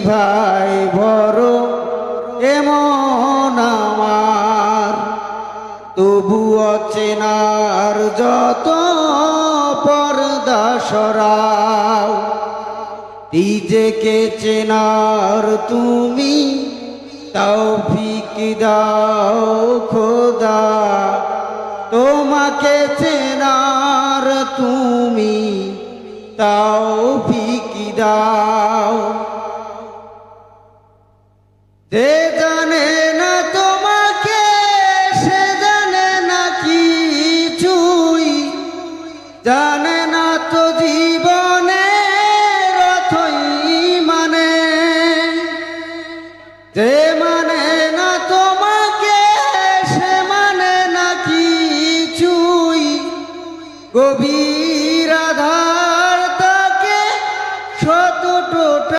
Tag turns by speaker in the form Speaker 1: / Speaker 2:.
Speaker 1: ভাই বড় এমন আমার, তবু অচেনার যত পর্দা সরাও, নিজেকে চেনার তুমি তৌফিক দাও খোদা, তোমাকে চেনার তুমি তৌফিক দাও। যে জানে না তোমাকে সে জানে না কিছুই, জানে না তো জীবনের অর্থই মানে। যে মানে না তোমাকে সে মানে না কিছুই, গভীর